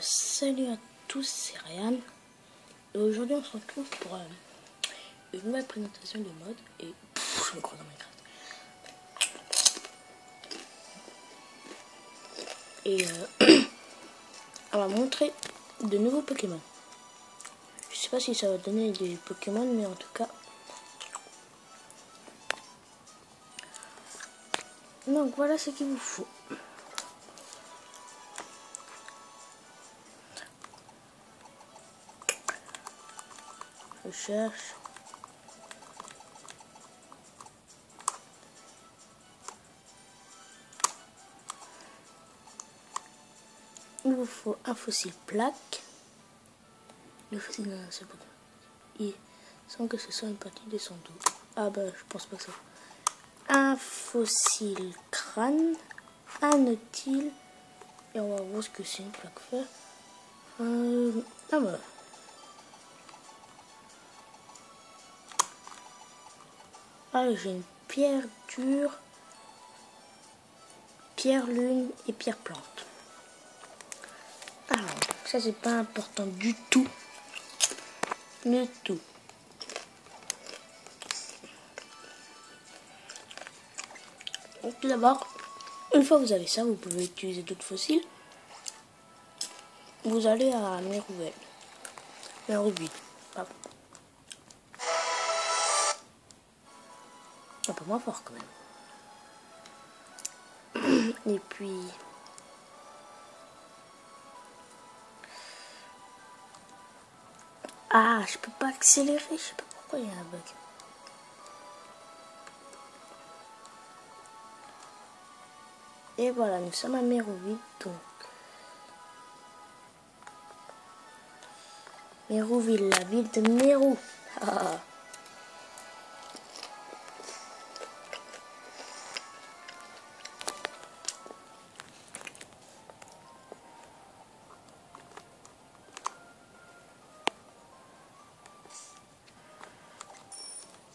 Salut à tous, c'est Ryan. Et aujourd'hui on se retrouve pour une nouvelle présentation de mode. Et je me crois dans Minecraft. Et on va montrer de nouveaux Pokémon. Je sais pas si ça va donner des Pokémon, mais en tout cas. Donc voilà ce qu'il vous faut. Je cherche. Il vous faut un fossile plaque. Le fossile d'un seul Pokémon. Et sans que ce soit une partie de son dos. Ah bah je pense pas que ça. Un fossile crâne. Un nautil. Et on va voir ce que c'est une plaque fer. Ah bah. Ah, j'ai une pierre dure, pierre lune et pierre plante. Alors, ça c'est pas important du tout. Du tout. Donc d'abord, une fois que vous avez ça, vous pouvez utiliser d'autres fossiles. Vous allez à Mérouvel. Mérouville. Pardon. Un peu moins fort quand même. Et puis... Ah, je peux pas accélérer, je sais pas pourquoi il y a un bug. Et voilà, nous sommes à Mérouville, donc... Mérouville, la ville de Mérou. Ah.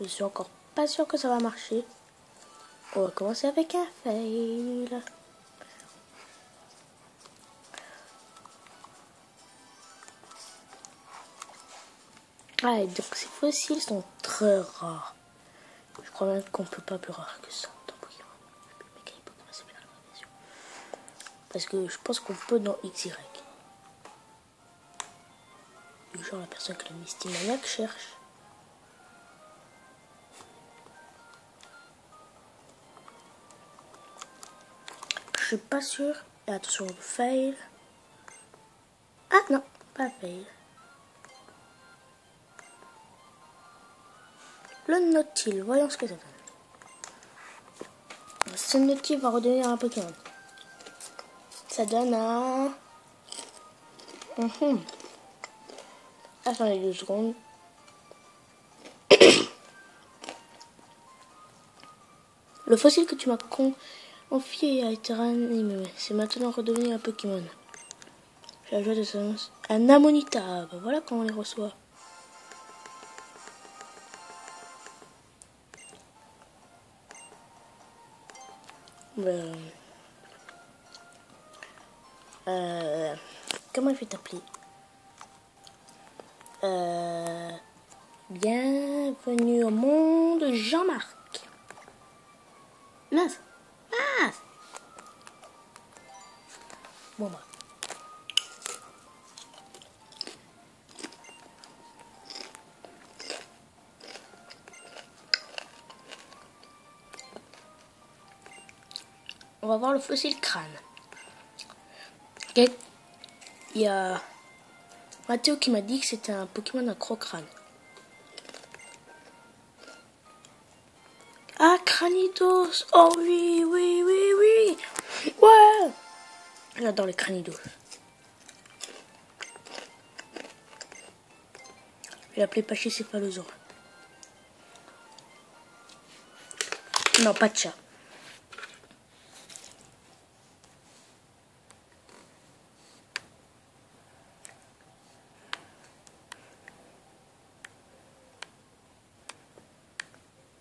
Je suis encore pas sûr que ça va marcher. On va commencer avec un fail. Ah, et donc ces fossiles sont très rares. Je crois même qu'on peut pas plus rare que ça dans Pokémon. C'est bien la version. Parce que je pense qu'on peut dans XY. Genre la personne que le Mystymaniac cherche. Je suis pas sûr. Et attention, fail. Ah non, pas fail. Le Nautil, voyons ce que ça donne. Ce Nautil va redevenir un Pokémon. Ça donne un... Attendez 2 secondes. Le fossile que tu m'as confié a été ranimé. C'est maintenant redevenu un Pokémon. J'ai la joie de s'annoncer. Un Amonita. Ben voilà comment on les reçoit. Comment il fait t'appeler? Bienvenue au monde, Jean-Marc. Mince. Bon bah. On va voir le fossile crâne. Il y a Mathéo qui m'a dit que c'était un Pokémon à crocrâne. Ah, Cranidos. Oh oui. Ouais. J'adore les Cranidos. Je vais l'appeler Pachycéphalosaure. Non, pas de chat.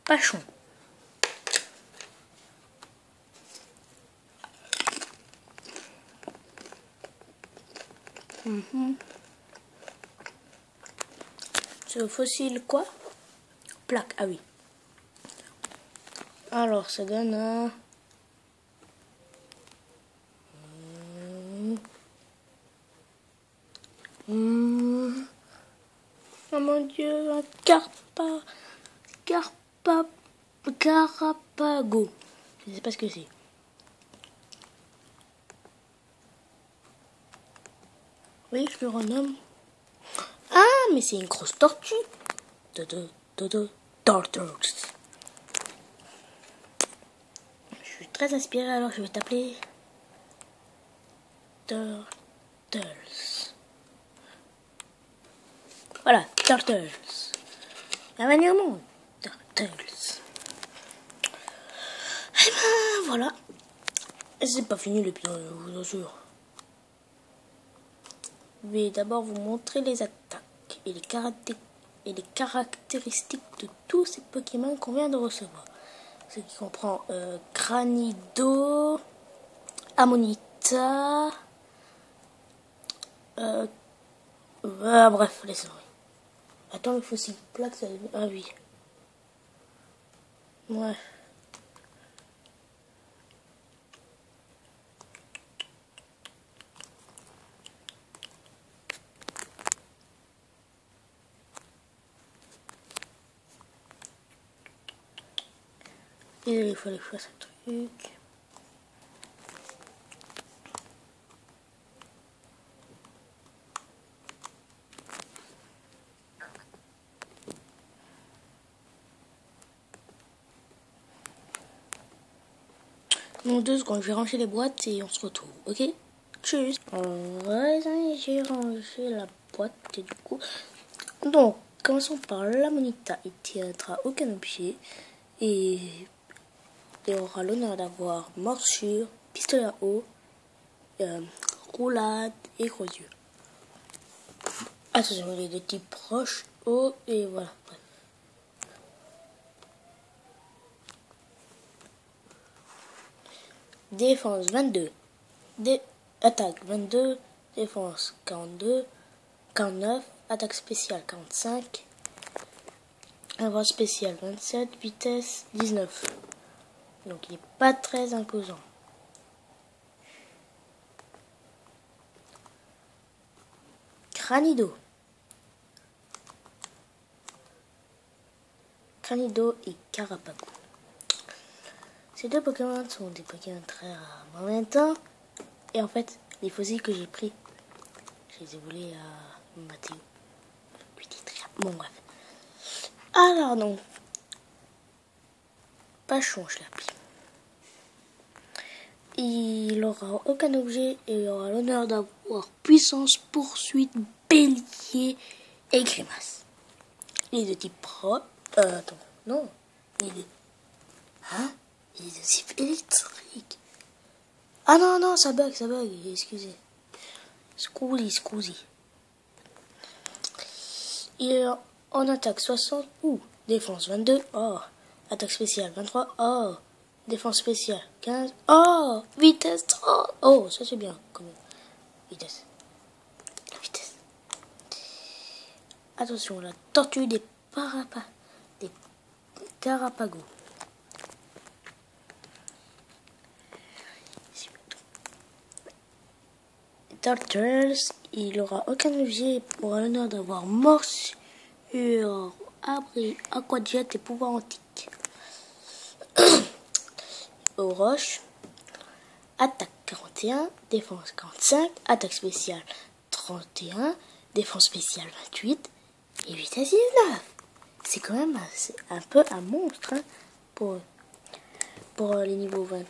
Pachon. Ce fossile quoi? Plaque, ah oui. Alors ça donne un... Oh mon dieu, un Carapago. Je sais pas ce que c'est. Oui, je le renomme. Ah, mais c'est une grosse tortue. Turtles. Je suis très inspirée, alors je vais t'appeler Turtles. Voilà, Turtles. Bienvenue au monde. Turtles. Et ben voilà. C'est pas fini l'épisode, je vous assure. Je vais d'abord vous montrer les attaques et les caractéristiques de tous ces Pokémon qu'on vient de recevoir. Ce qui comprend Granido, Amonita, bref, laissez tomber. Attends, il faut s'y plaque, ça... Ah oui. Ouais. Et il fallait que je fasse un truc. Dans 2 secondes, je vais ranger les boîtes et on se retrouve, ok? Tchuss. Ouais, j'ai rangé la boîte et du coup... Donc, commençons par l'Amonita. Il tiendra aucun objet et il aura l'honneur d'avoir morsure, pistolet à eau, roulade et gros yeux. Attention, il est de type proche, eau et voilà. Bref. Défense 22. Attaque 22. Défense 42. 49. Attaque spéciale 45. Avance spéciale 27. Vitesse 19. Donc il n'est pas très imposant. Granido. Granido et Carapago. Ces 2 Pokémon sont des Pokémon très rares en même temps. Et en fait, les fossiles que j'ai pris, je les ai volés à Mathéo. Lui dit très... Bon bref. Alors non. Pachon, je l'ai appelé. Il n'aura aucun objet et il aura l'honneur d'avoir puissance, poursuite, bélier et grimace. Il est de type pro. Attends, non. Il est... Hein? Il est de type électrique. Ah non, non, ça bug, excusez. Scusi. Il est en attaque 60 ou défense 22. Oh, attaque spéciale 23. Oh, défense spéciale 15. Oh, vitesse 30. Oh, ça c'est bien quand même. Vitesse. La vitesse. Attention, la tortue des Carapagos. Turtles, il aura aucun objet pour l'honneur d'avoir morsure, abri, aquajet et pouvoir antique. Aux roches, attaque 41, défense 45, attaque spéciale 31, défense spéciale 28 et vitesse 19. C'est quand même un peu un monstre hein, pour les niveaux 20.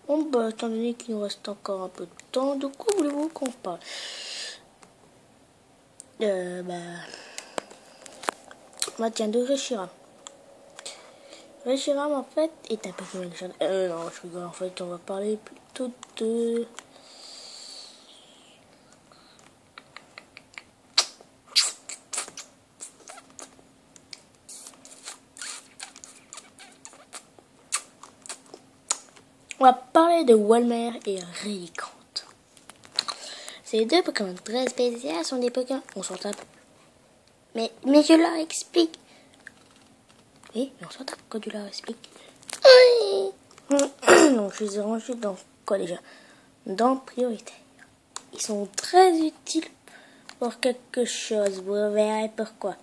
Bon bah étant donné qu'il nous reste encore un peu de temps, de quoi voulez-vous qu'on parle? Tiens, de Reshiram. Reshiram en fait est un Pokémon légendaire. Non, je rigole, en fait on va parler plutôt de... On va parler de Walmer et Relicanth. Ces deux Pokémon très spéciaux sont des Pokémon. On s'en tape. Mais je leur explique. Oui, mais on s'en tape quand tu leur expliques. Oui. Donc je les ai rangés dans quoi déjà? Dans prioritaire. Ils sont très utiles pour quelque chose. Vous verrez pourquoi.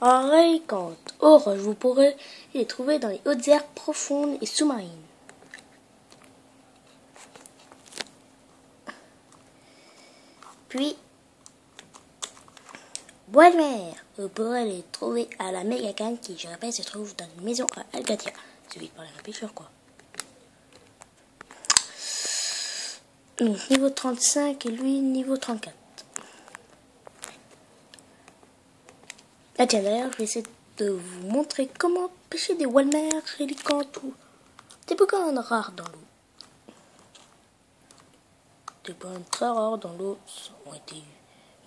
En récolte orange, vous pourrez les trouver dans les hautes aires profondes et sous-marines. Puis, bois de mer, vous pourrez les trouver à la Mégacane qui, je répète, se trouve dans une maison à Alcatia. Celui de parler un pêcheur, quoi. Donc, niveau 35 et lui, niveau 34. Ah tiens, d'ailleurs, je vais essayer de vous montrer comment pêcher des Walmer, Relicantes ou des Pokémon rares dans l'eau. Des Pokémon très rares dans l'eau ont été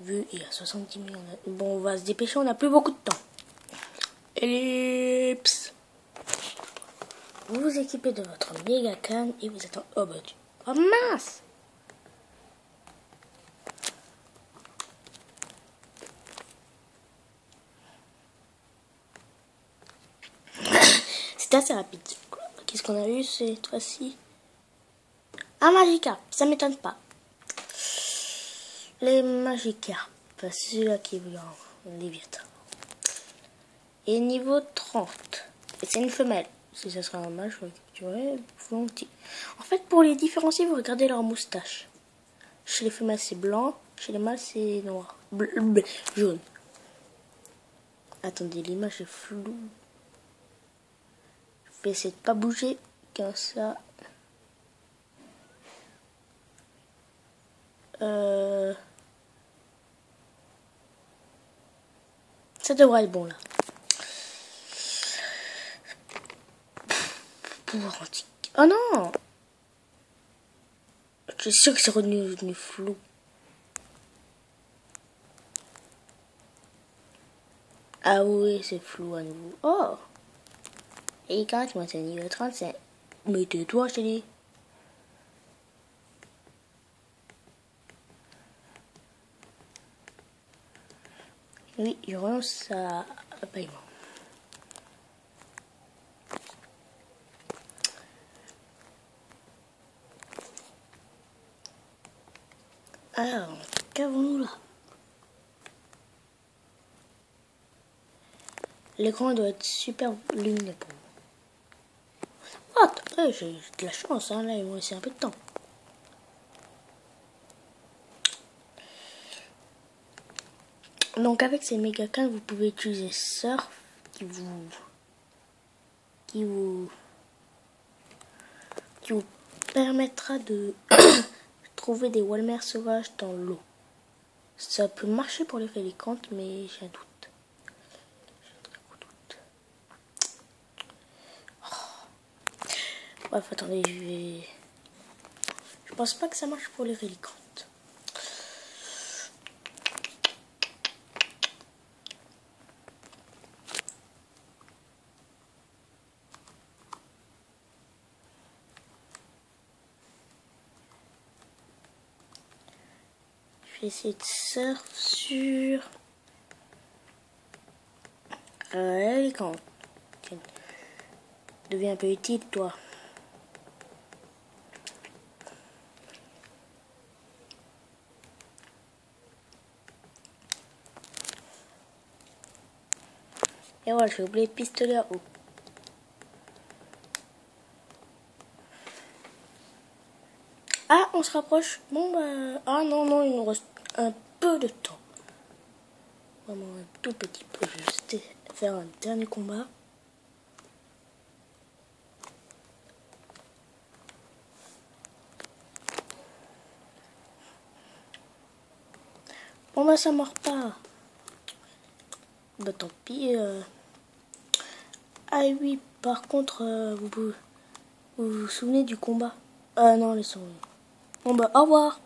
vus il y a 70 millions d'années. Bon, on va se dépêcher, on n'a plus beaucoup de temps. Ellipse. Vous vous équipez de votre Mégacane et vous êtes en... Oh bah tu... Oh mince. C'est assez rapide. Qu'est-ce qu'on a eu cette fois-ci? Un Magikarp, ça m'étonne pas. Les Magikarp, c'est celui-là qui est blanc, Léviathan. Et niveau 30. Et c'est une femelle. Si ça serait un mâle, je le capturerais volontiers. En fait, pour les différencier, vous regardez leur moustache. Chez les femelles, c'est blanc. Chez les mâles, c'est noir. Jaune. Attendez, l'image est floue. Je vais essayer de pas bouger. Comme ça. Ça devrait être bon là. Pouvoir antique. Oh non! Je suis sûr que c'est revenu flou. Ah oui, c'est flou à nouveau. Oh! Et quand moi c'est niveau 35. Mais tais-toi, je te dis. Oui, je renonce à paiement. Alors, qu'avons-nous là? L'écran doit être super lumineux pour moi. Ah, j'ai de la chance, hein, là, ils m'ont laissé un peu de temps. Donc avec ces Mégacane, vous pouvez utiliser Surf qui vous permettra de trouver des Walmer sauvages dans l'eau. Ça peut marcher pour les Relicantes, mais j'ai un doute. Bref, attendez, je pense pas que ça marche pour les Relicantes. Je vais essayer de surf sur Relicantes. Deviens un peu utile, toi. Et voilà, j'ai oublié le pistolet à eau. Ah, on se rapproche. Bon, bah... Ah non, il nous reste un peu de temps. Vraiment un tout petit peu. Je vais juste faire un dernier combat. Bon, bah ça mord pas. Bah tant pis. Ah oui, par contre, vous vous souvenez du combat? Ah non, laissons. Bon bah au revoir.